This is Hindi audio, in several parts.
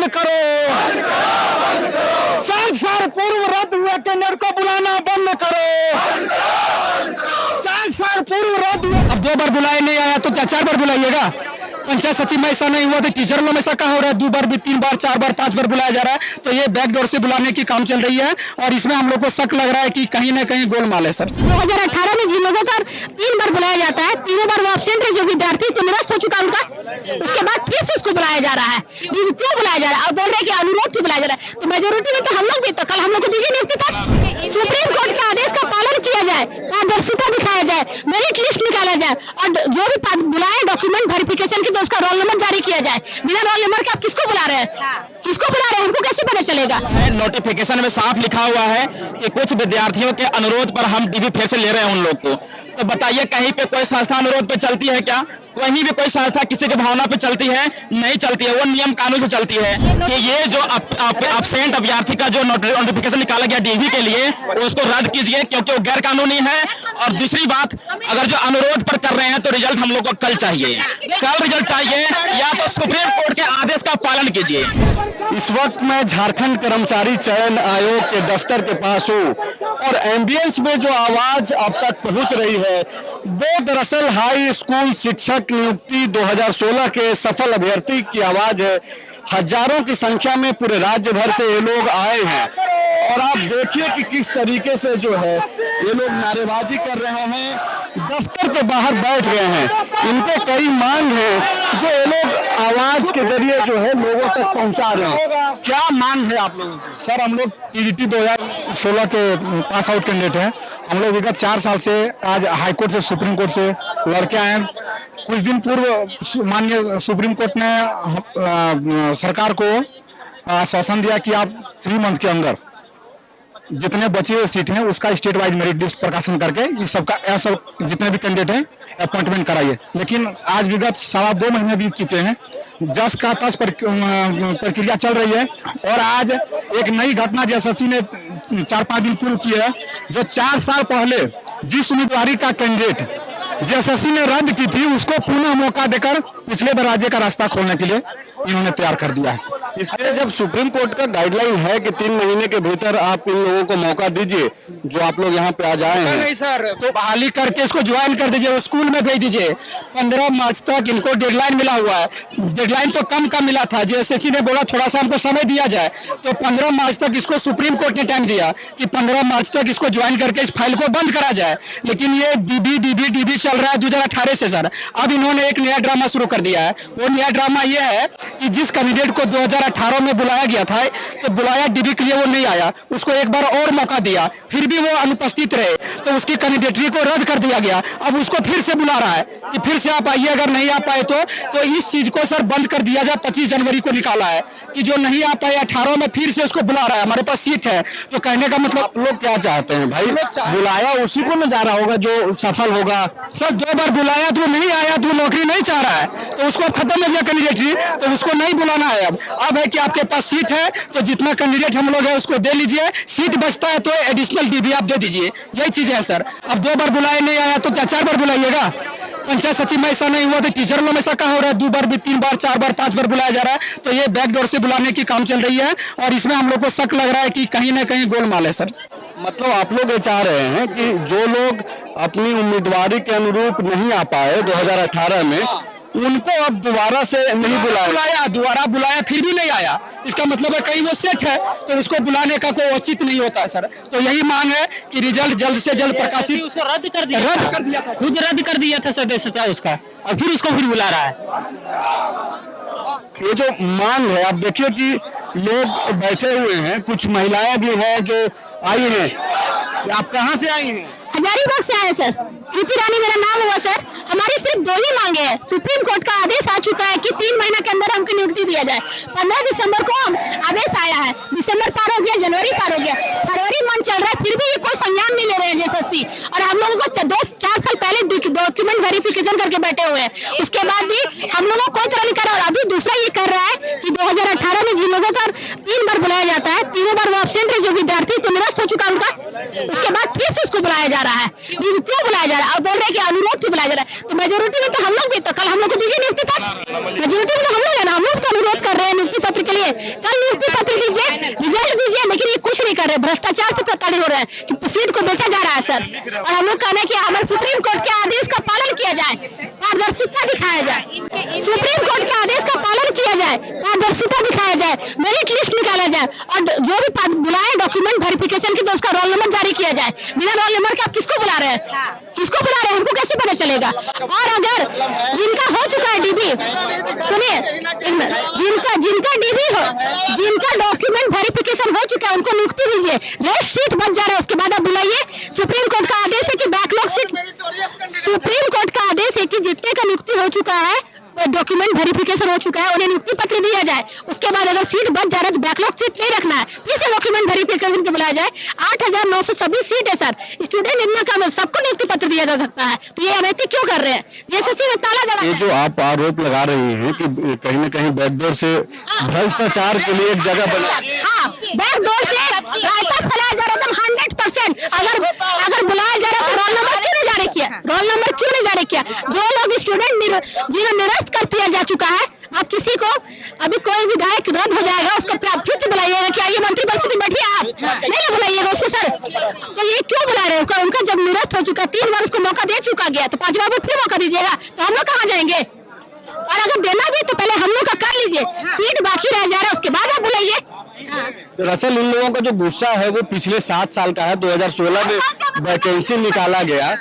बंद करो। 4 साल पूर्व रद्द हुए टेंडर को बुलाना बंद करो। 4 साल पूर्व रद्द हुआ, अब 2 बार बुलाए नहीं आया तो क्या 4 बार बुलाइएगा? पंचायत सचिव में ऐसा नहीं हुआ तो टीचर लोग में ऐसा कहाँ हो रहा है? 2 बार भी 3 बार 4 बार 5 बार बुलाया जा रहा है। तो ये बैकडोर से बुलाने की काम चल रही है और इसमें हम लोग को शक लग रहा है कि कहीं ना कहीं गोलमाल है सर। 2018 में जिन लोगों का 3 बार बुलाया जाता है, 3 बार वो एब्सेंट है, जो विद्यार्थी तो निरस्त हो चुका उनका, उसके बाद फिर से उसको बुलाया जा रहा है। क्यों बुलाया जा रहा है? और बोल रहे हैं कि अनुरोध क्यों बुलाया जा रहा है? तो मेजोरिटी में तो हम लोग भी, तो कल हम लोग को दीजिए नियुक्ति पत्र। सुप्रीम कोर्ट के आदेश का पालन किया जाए, पारदर्शिता दिखाया जाए, मेरिट लिस्ट निकाला जाए और जो भी बुलाए डॉक्यूमेंट वेरिफिकेशन की तो उसका रोल नंबर जारी किया जाए। बिना रोल नंबर के आप किसको बुला रहे हैं? किसको बुला रहे हैं? हमको कैसे पता चलेगा? नोटिफिकेशन में साफ लिखा हुआ है कि कुछ विद्यार्थियों के अनुरोध पर हम डीबी फिर से ले रहे हैं उन लोग को। तो बताइए, कहीं पे कोई संस्था अनुरोध पे चलती है क्या? कहीं भी कोई संस्था किसी की भावना पे चलती है? नहीं चलती है। वो नियम कानून से चलती है कि ये जो अब्सेंट अभ्यर्थी का जो नोटिफिकेशन निकाला गया डीबी के लिए, उसको रद्द कीजिए क्योंकि वो गैर कानूनी है। और दूसरी बात, अगर जो अनुरोध पर कर रहे हैं तो रिजल्ट हम लोग को कल चाहिए, कल रिजल्ट चाहिए, या तो सुप्रीम कोर्ट के आदेश का पालन कीजिए। इस वक्त मैं झारखंड कर्मचारी चयन आयोग के दफ्तर के पास हूँ और एम्बियंस में जो आवाज अब तक पहुंच रही है वो दरअसल हाई स्कूल शिक्षक नियुक्ति 2016 के सफल अभ्यर्थी की आवाज है। हजारों की संख्या में पूरे राज्य भर से ये लोग आए हैं और आप देखिए कि किस तरीके से जो है ये लोग नारेबाजी कर रहे हैं, दफ्तर के बाहर बैठ गए हैं। इनको कई मांग है जो ये लोग आवाज के जरिए जो है लोगों तक पहुंचा रहे हैं। क्या मांग है आप लोगों की? सर, हम लोग टीजीटी 2016 के पास आउट कैंडिडेट हैं। हम लोग विगत 4 साल से आज हाईकोर्ट से सुप्रीम कोर्ट से लड़के आए हैं। कुछ दिन पूर्व माननीय सुप्रीम कोर्ट ने सरकार को आश्वासन दिया कि आप 3 मंथ के अंदर जितने बचे हुए सीट हैं उसका स्टेट वाइज मेरिट लिस्ट प्रकाशन करके इस सबका सब जितने भी कैंडिडेट हैं अपॉइंटमेंट कराइए। लेकिन आज विगत 2.5 महीने बीत चुके हैं, जस का तस प्रक्रिया चल रही है और आज एक नई घटना एसएससी ने 4-5 दिन पूर्व की है। जो 4 साल पहले जिस उम्मीदवारी का कैंडिडेट एसएससी ने रद्द की थी उसको पुनः मौका देकर पिछले दरवाजे का रास्ता खोलने के लिए इन्होंने तैयार कर दिया है। इसलिए जब सुप्रीम कोर्ट का गाइडलाइन है कि 3 महीने के भीतर आप इन लोगों को मौका दीजिए जो आप लोग यहाँ पे आ जाए हैं, नहीं सर, तो बहाली करके इसको ज्वाइन कर दीजिए, स्कूल में भेज दीजिए। 15 मार्च तक इनको डेडलाइन मिला हुआ है। डेडलाइन तो कम मिला था, जो एसएससी ने बोला थोड़ा सा हमको समय दिया जाए, तो 15 मार्च तक इसको सुप्रीम कोर्ट ने टाइम दिया कि 15 मार्च तक इसको ज्वाइन करके इस फाइल को बंद करा जाए। लेकिन ये डीबी चल रहा है 2018 से सर। अब इन्होंने एक नया ड्रामा शुरू कर दिया है। वो नया ड्रामा ये है कि जिस कैंडिडेट को 2018 में बुलाया गया था तो बुलाया डीबी के लिए वो नहीं आया, उसको एक बार और मौका दिया, फिर भी वो अनुपस्थित रहे तो उसकी कैंडिडेटरी को रद्द कर दिया गया। अब उसको फिर से बुला रहा है कि फिर से आप आइए, अगर नहीं आ पाए तो इस चीज को सर बंद कर दिया जाए। 25 जनवरी को निकाला है कि जो नहीं आ पाए 18 में फिर से उसको बुला रहा है, हमारे पास सीट है। तो कहने का मतलब आप लोग क्या चाहते हैं भाई? बुलाया उसी को न जा रहा होगा जो सफल होगा। सर 2 बार बुलाया तो नहीं आया, तो नौकरी नहीं चाह रहा है, तो उसको खत्म हो गया कैंडिडेटरी, तो उसको नहीं बुलाना है। अब है कि आपके पास सीट है तो जितना कैंडिडेट हम लोग है उसको दे लीजिए, सीट बचता है तो एडिशनल डीबी आप दे दीजिए। यही चीज है सर। अब 2 बार बुलाए नहीं आया तो क्या 4 बार बुलाइएगा? पंचायत सचिव में ऐसा नहीं हुआ तो टीचर लोग में ऐसा कहाँ हो रहा है? 2 बार भी 3 बार 4 बार 5 बार बुलाया जा रहा है। तो ये बैकडोर से बुलाने की काम चल रही है और इसमें हम लोग को शक लग रहा है कि कहीं ना कहीं गोलमाल है सर। मतलब आप लोग ये चाह रहे हैं कि जो लोग अपनी उम्मीदवारी के अनुरूप नहीं आ पाए 2018 में, उनको अब दोबारा से नहीं बुलाया, दोबारा बुलाया फिर भी नहीं आया, इसका मतलब है कहीं वो सेट है तो उसको बुलाने का कोई औचित नहीं होता है सर। तो यही मांग है कि रिजल्ट जल्द से जल्द प्रकाशित। उसको रद्द कर दिया था, खुद रद्द कर दिया था सदस्यता उसका, और फिर उसको फिर बुला रहा है। ये जो मांग है, आप देखिए कि लोग बैठे हुए हैं, कुछ महिलाएं भी हैं जो आई हैं। आप कहाँ से आई हैं? हजारीबाग से आए सर, कृति रानी मेरा नाम हुआ सर। हमारी सिर्फ 2 ही मांगे हैं। सुप्रीम कोर्ट का आदेश आ चुका है कि 3 महीने के अंदर हमको नियुक्ति दिया जाए। 15 दिसंबर को हम आदेश आया है, दिसंबर पार हो गया, जनवरी पार हो गया, फरवरी मंथ चल रहा है, फिर भी ये कोई संज्ञान नहीं ले रहे हैं एसएससी। और हम लोगों को 2-4 साल पहले डॉक्यूमेंट वेरिफिकेशन करके बैठे हुए हैं, उसके बाद भी हम लोगों को कोई तरह नहीं कर रहा। और अभी दूसरा ये कर रहा है कि 2018 में जिन लोगों का 3 बार बुलाया जाता है, 3 बार वो एब्सेंट है, जो विद्यार्थी तो निरस्त हो चुका उनका, उसके बाद फिर से उसको बुलाया जा रहा है। क्यों बुलाया जा रहा है? और बोल रहे हैं कि अनुरोध क्यों बुलाया जा रहा है? तो मेजोरिटी में तो हम लोग भी, तो कल हम लोग को दीजिए नियुक्ति पत्र। मेजोरिटी में तो हम लोग है ना, हम लोग तो अनुरोध कर रहे हैं नियुक्ति पत्र के लिए। रहे हैं कि सीट को बेचा जा रहा है सर। और हम लोग कहना है कि हमारे सुप्रीम कोर्ट के आदेश का पालन किया जाए, पारदर्शिता दिखाया जाए, सुप्रीम कोर्ट के आदेश का पालन किया जाए, पारदर्शिता दिखाया जाए, मेरिट लिस्ट निकाला जाए और जो भी बुलाए डॉक्यूमेंट वेरिफिकेशन की तो उसका रोल नंबर जारी किया जाए। बिना रोल नंबर के आप किसको बुला रहे हैं, किसको बुला रहे हैं, हमको कैसे पता चलेगा। और अगर जिनका हो चुका है डीबी, सुनिए, जिनका डीबी हो, जिनका डॉक्यूमेंट वेरिफिकेशन हो चुका है उनको नियुक्ति दीजिए। रेस्ट सीट बच जा रहा है उसके बाद आप बुलाइए। सुप्रीम कोर्ट का आदेश है कि बैकलॉग सीट, सुप्रीम कोर्ट का आदेश है कि जितने का नियुक्ति हो चुका है, डॉक्यूमेंट वेरिफिकेशन हो चुका है, उन्हें नियुक्ति पत्र दिया जाए। उसके बाद अगर सीट बच जा रहा है तो बैकलॉग सीट नहीं रखना है, फिर से डॉक्यूमेंट वेरिफिकेशन के बुलाया जाए। 8,926 सीट है सर, स्टूडेंट इतना कम है, सबको नियुक्ति पत्र दिया जा सकता है, तो ये अनैतिक क्यों कर रहे हैं? एसएससी में ताला जमा ये है। जो आप आरोप लगा रही हैं कि कहीं न कहीं बैकडोर से भ्रष्टाचार के लिए एक जगह बना, हाँ, बैकडोर से रायता फैलाया जा रहा था 100%। अगर बुलाया जा रहा तो रोल नंबर क्यों नहीं जारी किया, रोल नंबर क्यों नहीं जारी किया? जो लोग स्टूडेंट जिन्हें निरस्त कर दिया जा चुका है, आप किसी को अभी कोई विधायक रद्द हो जाएगा उसको फिर से बुलाइएगा, क्या ये मंत्रिपरिषद में बैठिए आप नहीं बुलाइएगा उसको सर, तो ये क्यों बुला रहे हो? उनका जब निरस्त हो चुका, 3 बार उसको मौका दे चुका गया, तो 5 बार फिर मौका दीजिएगा, तो हम लोग कहाँ जाएंगे? और अगर देना भी तो पहले हम लोग का कर लीजिए, सीट बाकी रह जा रहा है उसके बाद आप बुलाइए। दरअसल इन लोगों का जो गुस्सा है वो पिछले 7 साल का है। 2016 में वैकेंसी निकाला गया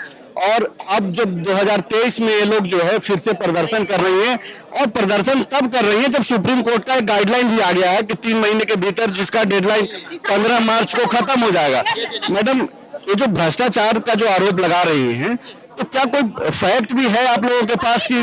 और अब जब 2023 में ये लोग जो है फिर से प्रदर्शन कर रही हैं, और प्रदर्शन तब कर रही है जब सुप्रीम कोर्ट का एक गाइडलाइन दिया गया है कि 3 महीने के भीतर, जिसका डेडलाइन 15 मार्च को खत्म हो जाएगा। मैडम, ये जो भ्रष्टाचार का जो आरोप लगा रही हैं, तो क्या कोई फैक्ट भी है आप लोगों के पास की?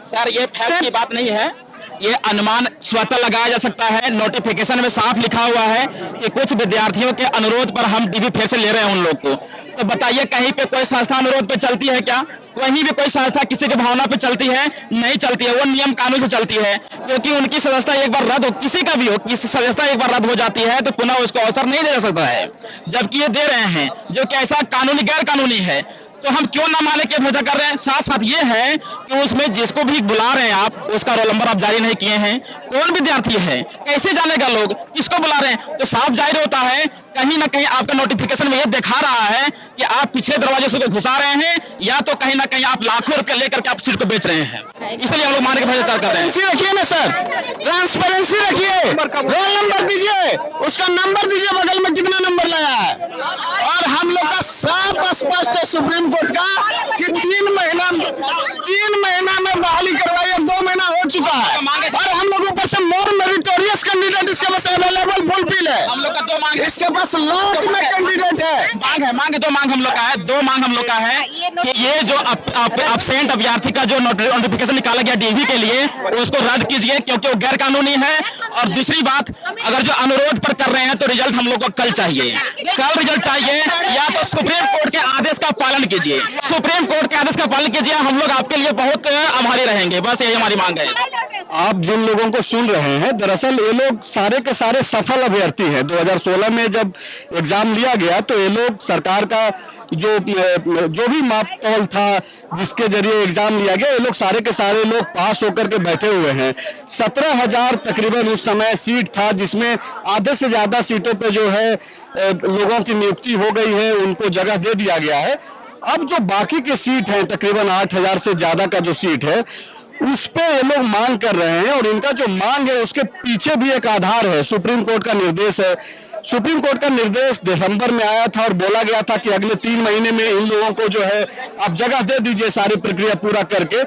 सर, ये फैक्ट की बात नहीं है, ये अनुमान स्वतः लगाया जा सकता है। नोटिफिकेशन में साफ लिखा हुआ है कि कुछ विद्यार्थियों के अनुरोध पर हम डीबी फिर से ले रहे हैं उन लोग को। तो बताइए, कहीं पे कोई संस्था अनुरोध पे चलती है क्या? कहीं भी कोई संस्था किसी की भावना पे चलती है? नहीं चलती है, वो नियम कानून से चलती है, क्योंकि उनकी सदस्यता एक बार रद्द हो, किसी का भी हो, किसी सदस्यता एक बार रद्द हो जाती है तो पुनः उसको अवसर नहीं दिया जा सकता है, जबकि ये दे रहे हैं जो कि ऐसा कानूनी गैर कानूनी है। तो हम क्यों ना माने के भ्रष्टाचार कर रहे हैं? साथ साथ ये है कि उसमें जिसको भी बुला रहे हैं आप, उसका रोल नंबर आप जारी नहीं किए हैं, कौन विद्यार्थी है, कैसे जानेगा लोग किसको बुला रहे हैं? तो साफ जाहिर होता है कहीं ना कहीं आपका नोटिफिकेशन में ये दिखा रहा है कि आप पिछले दरवाजे से घुसा रहे हैं, या तो कहीं ना कहीं आप लाखों रुपए लेकर के आप सीट को बेच रहे हैं। इसलिए हम लोग माने के भ्रष्टाचार कर रहे हैं। रखिए ना सर, ट्रांसपेरेंसी रखिए, रोल नंबर दीजिए, उसका नंबर दीजिए, बगल में कितना नंबर लगा है। और हम लोग का साफ स्पष्ट है सुप्रीम कोर्ट का कि 3 महीना में बहाली करवाई है, 2 महीना हो चुका है, और हम लोगों के पास मोर मेरिटोरियस कैंडिडेट इसके पास अवेलेबल फुलफिल है। हम लोग का 2 मांग, इसके पास लाख में कैंडिडेट है। मांग 2 मांग हम लोग का है, 2 मांग हम लोग का है कि ये जो अब्सेंट अभ्यर्थी का जो नोटिफिकेशन निकाला गया डीवी के लिए, उसको रद्द कीजिए क्योंकि वो गैर कानूनी है। और दूसरी बात, अगर जो अनुरोध पर कर रहे हैं तो रिजल्ट हम लोग को कल चाहिए, कल रिजल्ट चाहिए, या तो सुप्रीम कोर्ट के आदेश का पालन कीजिए, सुप्रीम कोर्ट के आदेश का पालन कीजिए, हम लोग आपके लिए बहुत आभारी रहेंगे। बस यही हमारी मांग है। आप जिन लोगों को सुन रहे हैं, दरअसल ये लोग सारे के सारे सफल अभ्यर्थी हैं। 2016 में जब एग्जाम लिया गया तो ये लोग सरकार का जो भी मापतौल था जिसके जरिए एग्जाम लिया गया, ये लोग सारे के सारे लोग पास होकर के बैठे हुए हैं। 17,000 तकरीबन उस समय सीट था, जिसमें आधे से ज्यादा सीटों पे जो है लोगों की नियुक्ति हो गई है, उनको जगह दे दिया गया है। अब जो बाकी के सीट हैं, तकरीबन 8,000 से ज्यादा का जो सीट है, उस पे ये लोग मांग कर रहे हैं, और इनका जो मांग है उसके पीछे भी एक आधार है, सुप्रीम कोर्ट का निर्देश है। सुप्रीम कोर्ट का निर्देश दिसंबर में आया था और बोला गया था कि अगले 3 महीने में इन लोगों को जो है आप जगह दे दीजिए सारी प्रक्रिया पूरा करके।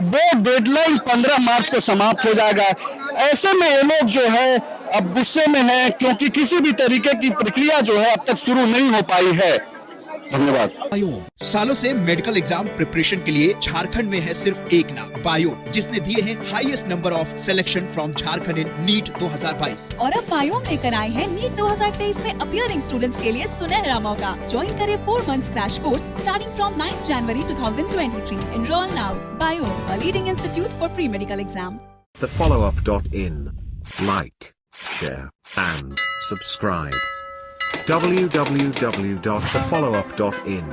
वो डेडलाइन 15 मार्च को समाप्त हो जाएगा। ऐसे में ये लोग जो है अब गुस्से में हैं, क्योंकि किसी भी तरीके की प्रक्रिया जो है अब तक शुरू नहीं हो पाई है। धन्यवाद। सालों से मेडिकल एग्जाम प्रिपरेशन के लिए झारखंड में है सिर्फ एक नाम, बायोम, जिसने दिए हैं highest number of selection from Jharkhand in NEET 2022। और अब बायोम लेकर आए हैं नीट 2023 में अपीयरिंग स्टूडेंट्स के लिए सुनहरा मौका। ज्वाइन करें 4 months crash course starting from 9th January 2023। Enroll now. Biome, a leading institute for pre-medical exam. TheFollowUp.in. Like, share, and subscribe. www.thefollowup.in